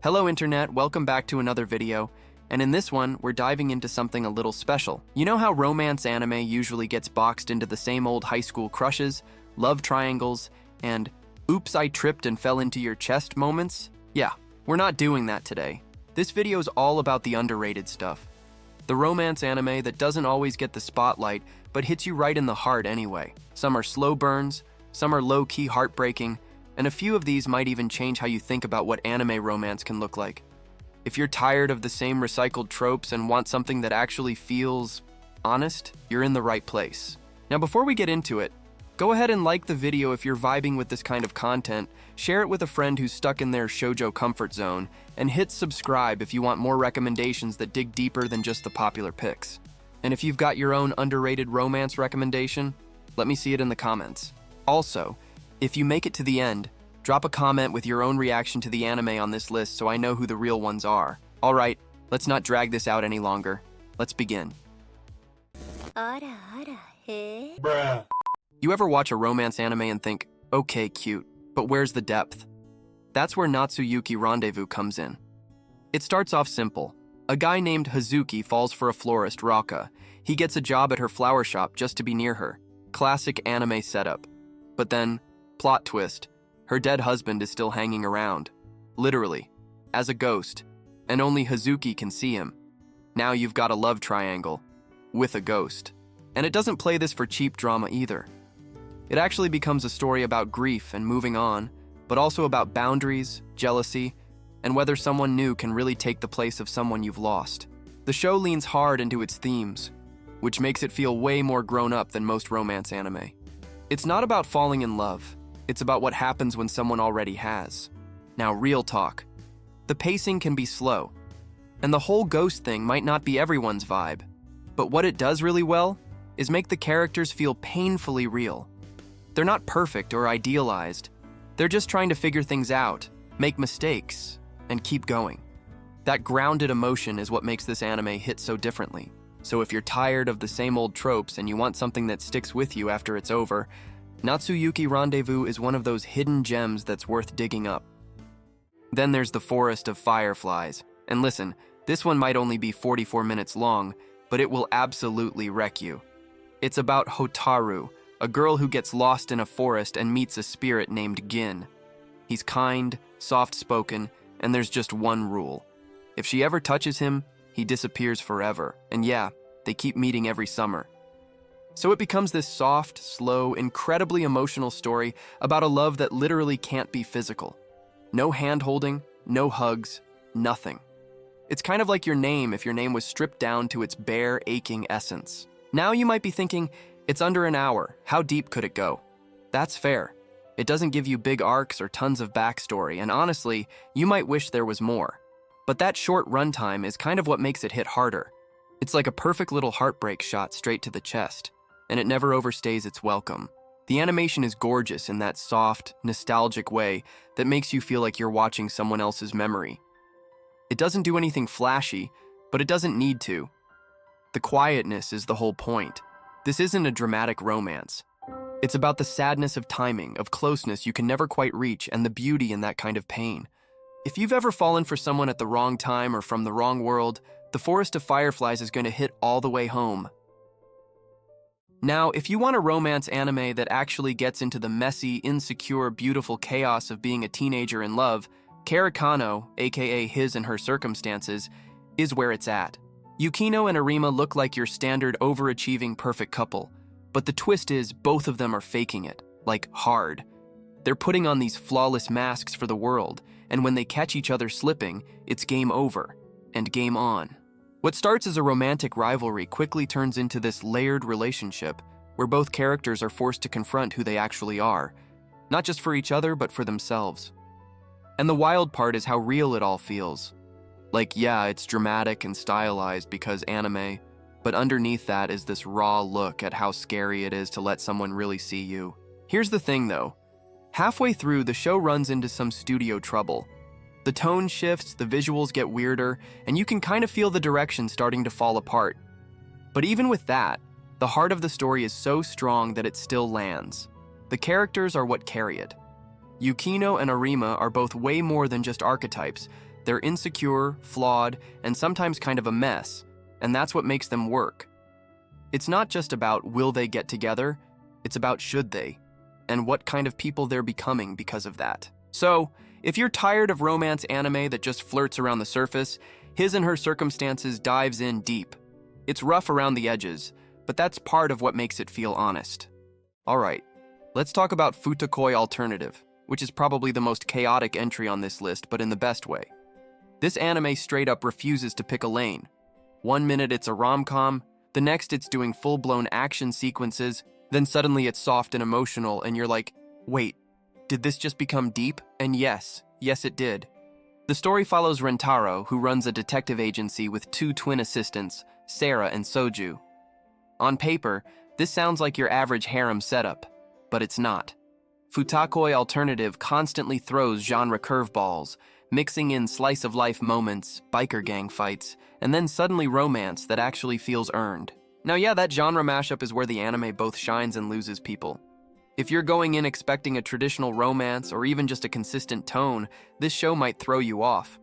Hello Internet, welcome back to another video, and in this one, we're diving into something a little special. You know how romance anime usually gets boxed into the same old high school crushes, love triangles, and oops I tripped and fell into your chest moments? Yeah, we're not doing that today. This video is all about the underrated stuff. The romance anime that doesn't always get the spotlight, but hits you right in the heart anyway. Some are slow burns, some are low-key heartbreaking, and a few of these might even change how you think about what anime romance can look like. If you're tired of the same recycled tropes and want something that actually feels honest, you're in the right place. Now before we get into it, go ahead and like the video if you're vibing with this kind of content, share it with a friend who's stuck in their shoujo comfort zone, and hit subscribe if you want more recommendations that dig deeper than just the popular picks. And if you've got your own underrated romance recommendation, let me see it in the comments. Also, if you make it to the end, drop a comment with your own reaction to the anime on this list so I know who the real ones are. Alright, let's not drag this out any longer. Let's begin. Bruh. You ever watch a romance anime and think, okay, cute, but where's the depth? That's where Natsuyuki Rendezvous comes in. It starts off simple. A guy named Hazuki falls for a florist, Raka. He gets a job at her flower shop just to be near her. Classic anime setup. But then, plot twist, her dead husband is still hanging around. Literally, as a ghost, and only Hazuki can see him. Now you've got a love triangle, with a ghost. And it doesn't play this for cheap drama either. It actually becomes a story about grief and moving on, but also about boundaries, jealousy, and whether someone new can really take the place of someone you've lost. The show leans hard into its themes, which makes it feel way more grown up than most romance anime. It's not about falling in love, it's about what happens when someone already has. Now, real talk. The pacing can be slow, and the whole ghost thing might not be everyone's vibe, but what it does really well is make the characters feel painfully real. They're not perfect or idealized, they're just trying to figure things out, make mistakes, and keep going. That grounded emotion is what makes this anime hit so differently. So if you're tired of the same old tropes and you want something that sticks with you after it's over, Natsuyuki Rendezvous is one of those hidden gems that's worth digging up. Then there's the Forest of Fireflies. And listen, this one might only be 44 minutes long, but it will absolutely wreck you. It's about Hotaru, a girl who gets lost in a forest and meets a spirit named Gin. He's kind, soft-spoken, and there's just one rule. If she ever touches him, he disappears forever, and yeah, they keep meeting every summer. So it becomes this soft, slow, incredibly emotional story about a love that literally can't be physical. No hand-holding, no hugs, nothing. It's kind of like your name if your name was stripped down to its bare, aching essence. Now you might be thinking, it's under an hour, how deep could it go? That's fair. It doesn't give you big arcs or tons of backstory, and honestly, you might wish there was more. But that short runtime is kind of what makes it hit harder. It's like a perfect little heartbreak shot straight to the chest, and it never overstays its welcome. The animation is gorgeous in that soft, nostalgic way that makes you feel like you're watching someone else's memory. It doesn't do anything flashy, but it doesn't need to. The quietness is the whole point. This isn't a dramatic romance. It's about the sadness of timing, of closeness you can never quite reach, and the beauty in that kind of pain. If you've ever fallen for someone at the wrong time or from the wrong world, The Forest of Fireflies is going to hit all the way home. Now, if you want a romance anime that actually gets into the messy, insecure, beautiful chaos of being a teenager in love, Karakano, aka His and Her Circumstances, is where it's at. Yukino and Arima look like your standard overachieving perfect couple, but the twist is both of them are faking it, like hard. They're putting on these flawless masks for the world, and when they catch each other slipping, it's game over, and game on. What starts as a romantic rivalry quickly turns into this layered relationship, where both characters are forced to confront who they actually are, not just for each other, but for themselves. And the wild part is how real it all feels. Like, yeah, it's dramatic and stylized because anime, but underneath that is this raw look at how scary it is to let someone really see you. Here's the thing though. Halfway through, the show runs into some studio trouble. The tone shifts, the visuals get weirder, and you can kind of feel the direction starting to fall apart. But even with that, the heart of the story is so strong that it still lands. The characters are what carry it. Yukino and Arima are both way more than just archetypes. They're insecure, flawed, and sometimes kind of a mess, and that's what makes them work. It's not just about will they get together, it's about should they, and what kind of people they're becoming because of that. So, if you're tired of romance anime that just flirts around the surface, His and Her Circumstances dives in deep. It's rough around the edges, but that's part of what makes it feel honest. Alright, let's talk about Futakoi Alternative, which is probably the most chaotic entry on this list, but in the best way. This anime straight up refuses to pick a lane. One minute it's a rom-com, the next it's doing full-blown action sequences, then suddenly it's soft and emotional, and you're like, wait, did this just become deep? And yes it did. The story follows Rentaro, who runs a detective agency with two twin assistants, Sarah and Soju. On paper, this sounds like your average harem setup, but it's not. Futakoi Alternative constantly throws genre curveballs, mixing in slice-of-life moments, biker gang fights, and then suddenly romance that actually feels earned. Now yeah, that genre mashup is where the anime both shines and loses people. If you're going in expecting a traditional romance or even just a consistent tone, this show might throw you off.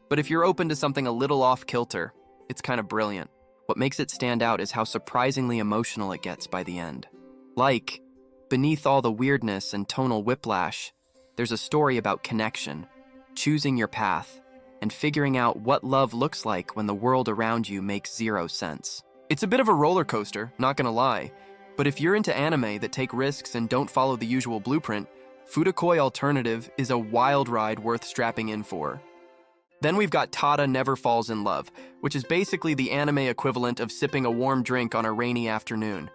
But if you're open to something a little off-kilter, it's kind of brilliant. What makes it stand out is how surprisingly emotional it gets by the end. Like, beneath all the weirdness and tonal whiplash, there's a story about connection, choosing your path, and figuring out what love looks like when the world around you makes zero sense. It's a bit of a roller coaster, not gonna lie, but if you're into anime that take risks and don't follow the usual blueprint, Futakoi Alternative is a wild ride worth strapping in for. Then we've got Tada Never Falls in Love, which is basically the anime equivalent of sipping a warm drink on a rainy afternoon.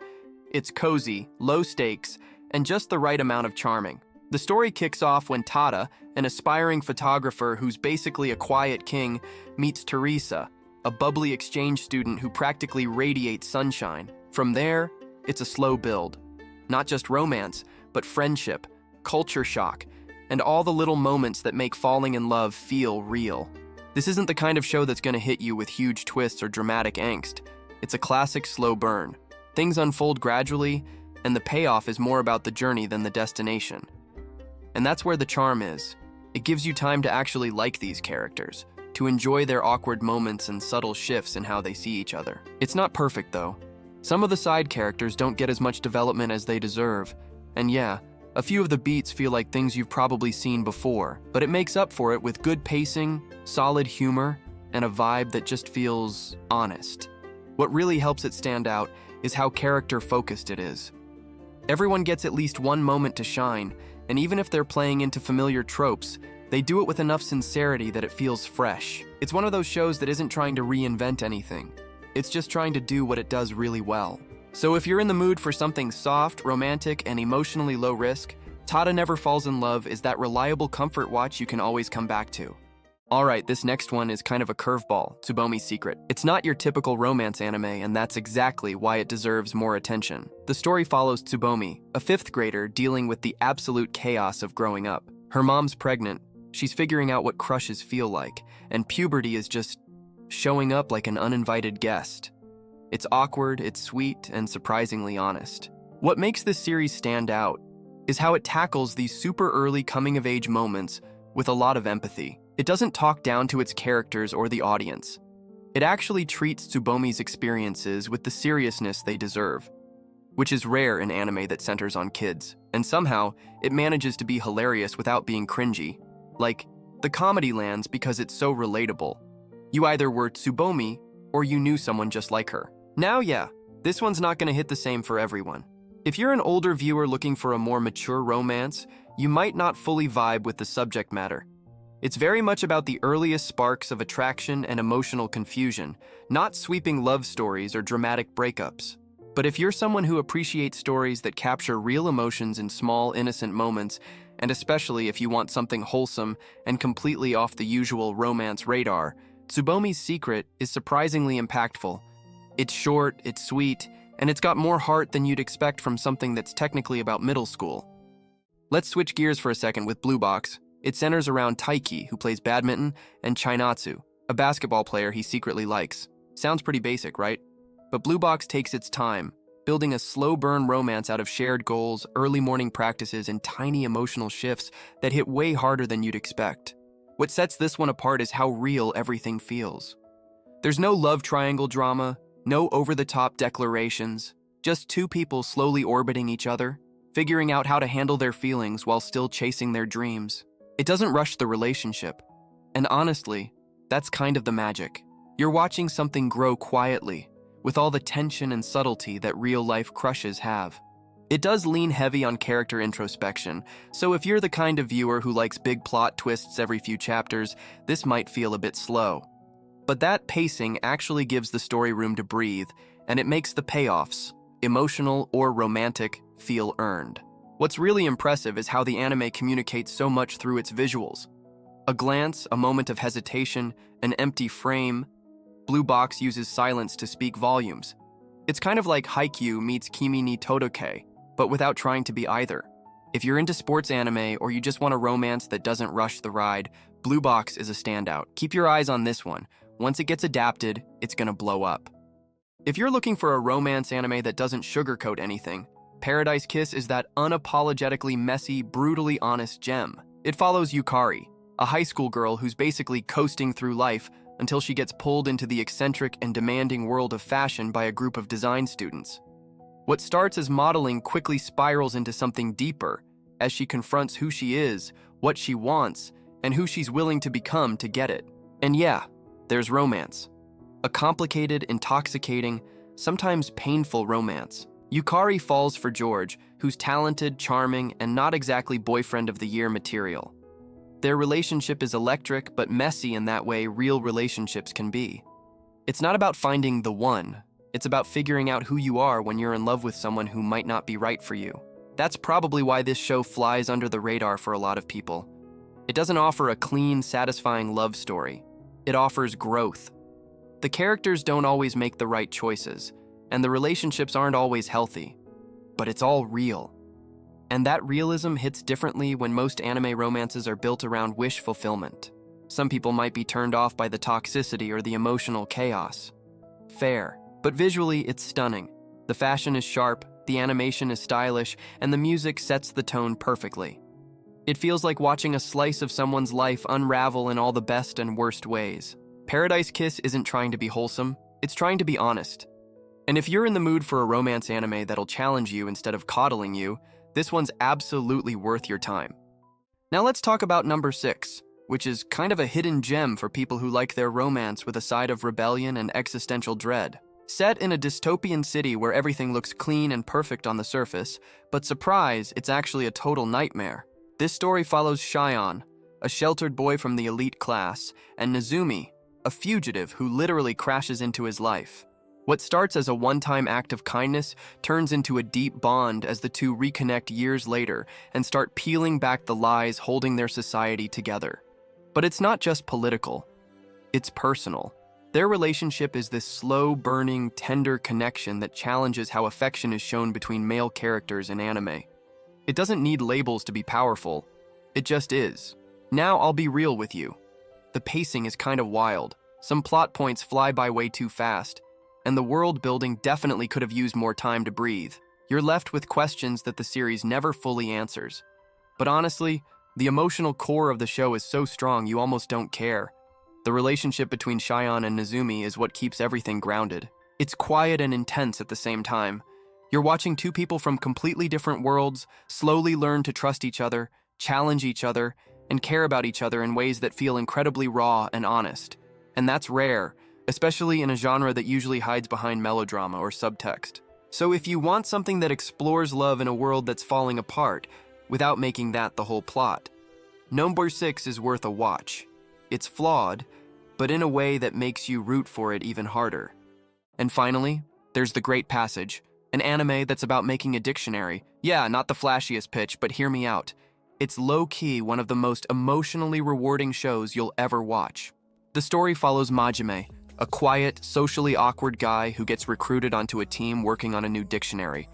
It's cozy, low stakes, and just the right amount of charming. The story kicks off when Tada, an aspiring photographer who's basically a quiet king, meets Teresa, a bubbly exchange student who practically radiates sunshine. From there, it's a slow build. Not just romance, but friendship, culture shock, and all the little moments that make falling in love feel real. This isn't the kind of show that's gonna hit you with huge twists or dramatic angst. It's a classic slow burn. Things unfold gradually, and the payoff is more about the journey than the destination. And that's where the charm is. It gives you time to actually like these characters, to enjoy their awkward moments and subtle shifts in how they see each other. It's not perfect, though. Some of the side characters don't get as much development as they deserve, and yeah, a few of the beats feel like things you've probably seen before, but it makes up for it with good pacing, solid humor, and a vibe that just feels honest. What really helps it stand out is how character-focused it is. Everyone gets at least one moment to shine, and even if they're playing into familiar tropes, they do it with enough sincerity that it feels fresh. It's one of those shows that isn't trying to reinvent anything. It's just trying to do what it does really well. So if you're in the mood for something soft, romantic, and emotionally low risk, Tada Never Falls in Love is that reliable comfort watch you can always come back to. Alright, this next one is kind of a curveball, Tsubomi's Secret. It's not your typical romance anime, and that's exactly why it deserves more attention. The story follows Tsubomi, a 5th grader dealing with the absolute chaos of growing up. Her mom's pregnant, she's figuring out what crushes feel like, and puberty is just showing up like an uninvited guest. It's awkward, it's sweet, and surprisingly honest. What makes this series stand out is how it tackles these super early coming-of-age moments with a lot of empathy. It doesn't talk down to its characters or the audience. It actually treats Tsubomi's experiences with the seriousness they deserve, which is rare in anime that centers on kids, and somehow it manages to be hilarious without being cringy. Like, the comedy lands because it's so relatable. You either were Tsubomi or you knew someone just like her. Now yeah, this one's not gonna hit the same for everyone. If you're an older viewer looking for a more mature romance, you might not fully vibe with the subject matter. It's very much about the earliest sparks of attraction and emotional confusion, not sweeping love stories or dramatic breakups. But if you're someone who appreciates stories that capture real emotions in small, innocent moments, and especially if you want something wholesome and completely off the usual romance radar, Tsubomi's Secret is surprisingly impactful. It's short, it's sweet, and it's got more heart than you'd expect from something that's technically about middle school. Let's switch gears for a second with Blue Box. It centers around Taiki, who plays badminton, and Chainatsu, a basketball player he secretly likes. Sounds pretty basic, right? But Blue Box takes its time, building a slow-burn romance out of shared goals, early morning practices, and tiny emotional shifts that hit way harder than you'd expect. What sets this one apart is how real everything feels. There's no love triangle drama, no over-the-top declarations, just two people slowly orbiting each other, figuring out how to handle their feelings while still chasing their dreams. It doesn't rush the relationship. And honestly, that's kind of the magic. You're watching something grow quietly, with all the tension and subtlety that real-life crushes have. It does lean heavy on character introspection, so if you're the kind of viewer who likes big plot twists every few chapters, this might feel a bit slow. But that pacing actually gives the story room to breathe, and it makes the payoffs, emotional or romantic, feel earned. What's really impressive is how the anime communicates so much through its visuals. A glance, a moment of hesitation, an empty frame. Blue Box uses silence to speak volumes. It's kind of like Haikyuu meets Kimi ni Todoke, but without trying to be either. If you're into sports anime or you just want a romance that doesn't rush the ride, Blue Box is a standout. Keep your eyes on this one. Once it gets adapted, it's gonna blow up. If you're looking for a romance anime that doesn't sugarcoat anything, Paradise Kiss is that unapologetically messy, brutally honest gem. It follows Yukari, a high school girl who's basically coasting through life until she gets pulled into the eccentric and demanding world of fashion by a group of design students. What starts as modeling quickly spirals into something deeper as she confronts who she is, what she wants, and who she's willing to become to get it. And yeah, there's romance. A complicated, intoxicating, sometimes painful romance. Yukari falls for George, who's talented, charming, and not exactly boyfriend of the year material. Their relationship is electric but messy in that way real relationships can be. It's not about finding the one. It's about figuring out who you are when you're in love with someone who might not be right for you. That's probably why this show flies under the radar for a lot of people. It doesn't offer a clean, satisfying love story. It offers growth. The characters don't always make the right choices, and the relationships aren't always healthy, but it's all real. And that realism hits differently when most anime romances are built around wish fulfillment. Some people might be turned off by the toxicity or the emotional chaos. Fair, but visually it's stunning. The fashion is sharp, the animation is stylish, and the music sets the tone perfectly. It feels like watching a slice of someone's life unravel in all the best and worst ways. Paradise Kiss isn't trying to be wholesome, it's trying to be honest. And if you're in the mood for a romance anime that'll challenge you instead of coddling you, this one's absolutely worth your time. Now let's talk about number 6, which is kind of a hidden gem for people who like their romance with a side of rebellion and existential dread. Set in a dystopian city where everything looks clean and perfect on the surface, but surprise, it's actually a total nightmare. This story follows Shion, a sheltered boy from the elite class, and Nezumi, a fugitive who literally crashes into his life. What starts as a one-time act of kindness turns into a deep bond as the two reconnect years later and start peeling back the lies holding their society together. But it's not just political, it's personal. Their relationship is this slow-burning, tender connection that challenges how affection is shown between male characters in anime. It doesn't need labels to be powerful, it just is. Now I'll be real with you. The pacing is kind of wild. Some plot points fly by way too fast, and the world building definitely could have used more time to breathe. You're left with questions that the series never fully answers. But honestly, the emotional core of the show is so strong you almost don't care. The relationship between Shion and Nezumi is what keeps everything grounded. It's quiet and intense at the same time. You're watching two people from completely different worlds slowly learn to trust each other, challenge each other, and care about each other in ways that feel incredibly raw and honest. And that's rare, especially in a genre that usually hides behind melodrama or subtext. So if you want something that explores love in a world that's falling apart, without making that the whole plot, Number 6 is worth a watch. It's flawed, but in a way that makes you root for it even harder. And finally, there's The Great Passage, an anime that's about making a dictionary. Yeah, not the flashiest pitch, but hear me out. It's low-key one of the most emotionally rewarding shows you'll ever watch. The story follows Majime, a quiet, socially awkward guy who gets recruited onto a team working on a new dictionary.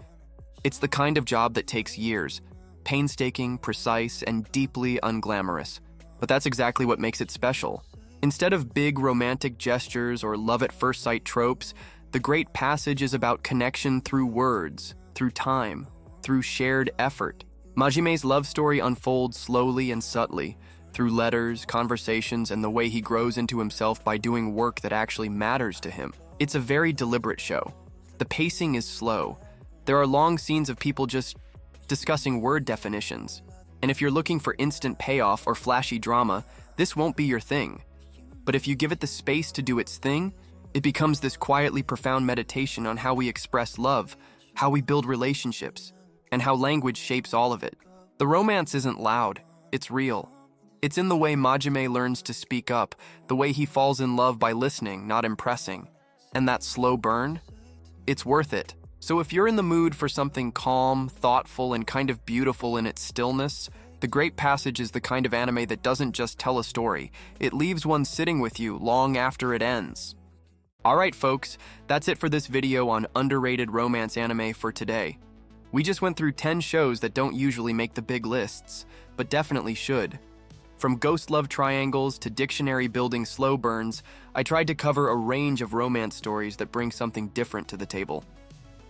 It's the kind of job that takes years, painstaking, precise, and deeply unglamorous. But that's exactly what makes it special. Instead of big romantic gestures or love-at-first-sight tropes, The Great Passage is about connection through words, through time, through shared effort. Majime's love story unfolds slowly and subtly, through letters, conversations, and the way he grows into himself by doing work that actually matters to him. It's a very deliberate show. The pacing is slow. There are long scenes of people just discussing word definitions. And if you're looking for instant payoff or flashy drama, this won't be your thing. But if you give it the space to do its thing, it becomes this quietly profound meditation on how we express love, how we build relationships, and how language shapes all of it. The romance isn't loud, it's real. It's in the way Majime learns to speak up, the way he falls in love by listening, not impressing. And that slow burn? It's worth it. So if you're in the mood for something calm, thoughtful, and kind of beautiful in its stillness, The Great Passage is the kind of anime that doesn't just tell a story, it leaves one sitting with you long after it ends. Alright folks, that's it for this video on underrated romance anime for today. We just went through 10 shows that don't usually make the big lists, but definitely should. From ghost love triangles to dictionary building slow burns, I tried to cover a range of romance stories that bring something different to the table.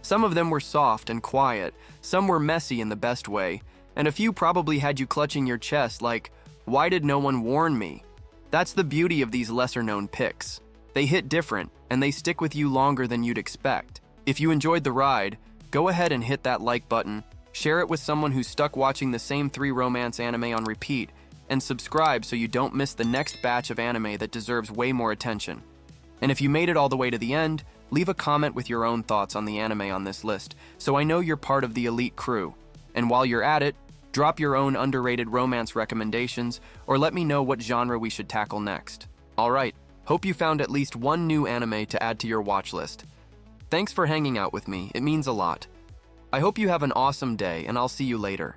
Some of them were soft and quiet, some were messy in the best way, and a few probably had you clutching your chest like, why did no one warn me? That's the beauty of these lesser-known picks. They hit different, and they stick with you longer than you'd expect. If you enjoyed the ride, go ahead and hit that like button, share it with someone who's stuck watching the same 3 romance anime on repeat, and subscribe so you don't miss the next batch of anime that deserves way more attention. And if you made it all the way to the end, leave a comment with your own thoughts on the anime on this list, so I know you're part of the elite crew. And while you're at it, drop your own underrated romance recommendations, or let me know what genre we should tackle next. Alright, hope you found at least one new anime to add to your watch list. Thanks for hanging out with me, it means a lot. I hope you have an awesome day, and I'll see you later.